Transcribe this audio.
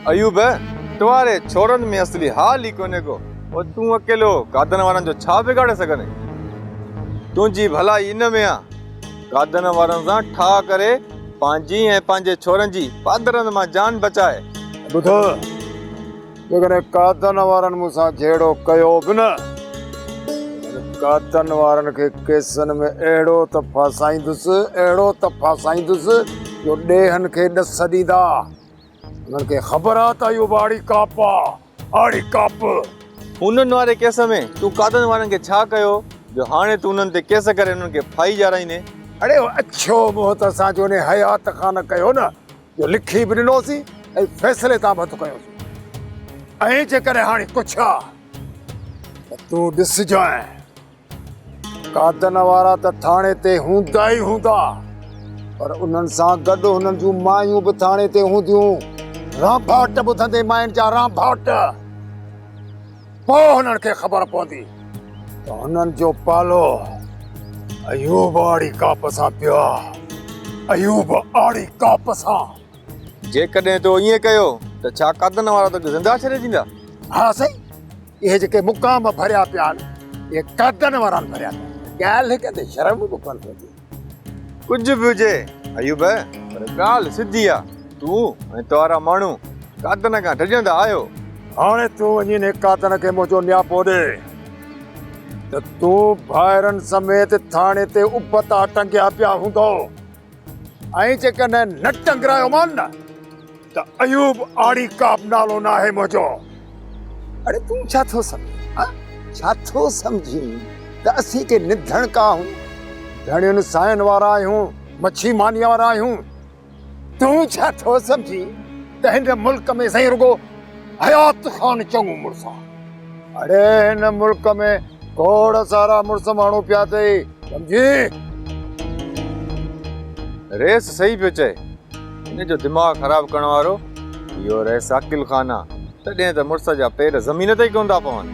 अयूब तुम्हारे छोरन में असली हाल ही कोने को और तू अकेलो कादन वारन जो छा बिगाड़े सगने तुझी भलाई इन में आ कादन वारन सां ठा करे पांजी ऐं पंहिंजे छोरन जी पादरन मां जान बचाए। ॿुधो जेकॾहिं कादन वारनि मूंसां जहिड़ो कयो बि न कादन वारनि खे केसनि में अहिड़ो त फासाईंदुसि जो ॾेहनि खे ॾस ॾींदा। उन्हनि खे ख़बर आहे त इहो आड़ी काप उन्हनि वारे केस में तू कादन वारनि खे छा कयो जो हाणे तू उन्हनि ते केस करे उन्हनि खे फाई ॼाराईंदे? अड़े अच्छो मोह त असां जो हयात खां न कयो न जो लिखी बि ॾिनोसीं ऐं फ़ैसिले तां बि कयोसीं। ऐं जेकॾहिं हाणे कुझु आहे त तूं ॾिसजांइ कादन वारा त थाणे ते हूंदा ई हूंदा पर उन्हनि सां गॾु हुननि जूं मायूं बि थाणे ते हूंदियूं। रांभाट ॿुधंदे मायुनि जा रांभाट पोइ हुननि खे ख़बर पवंदी त हुननि जो पालो अयूब आड़ी काप सां पियो आहे। अयूब आड़ी काप सां। जेकॾहिं तो ईअं कयो त छा कादन वारा तोखे ज़िंदा छॾे ॾींदा? हा साईं इहे जेके मुक़ाम भरिया पिया आहिनि इहे कादन वारा भरिया पिया। ॻाल्हि हिकु शर्म बि कोन पवंदी। कुझु बि हुजे अयूब पर ॻाल्हि सिधी आहे तूं ऐं तोरा माण्हू कादन खां डिॼंदा आहियो। हाणे तूं वञी ने कादन खे मुंहिंजो न्यापो ॾे त तूं ॿाहिरनि समेत थाणे ते उबता टंगिया पिया हूंदो ऐं जेकॾहिं न टंगरायो मान न त अयूब आड़ी काप नालो न आहे मुंहिंजो। अरे तूं छा थो सम्झी त असीं के निधण का आहियूं धणियुनि साइन वारा आहियूं मच्छी मानीअ वारा आहियूं। तूं छा थो सम्झी त हिन मुल्क में सही रुगो हयात ख़ान चङो मुड़ुस आहे। अरे हिन मुल्क में खोड़ सारा मुड़ुस माण्हू पिया अथई सम्झी। रेस सही पियो चए हिन जो दिमाग़ ख़राब करण वारो इहो रेस अकिल ख़ान आहे तॾहिं त मुड़ुस जा पेर ज़मीन ते ई कोन था पवनि।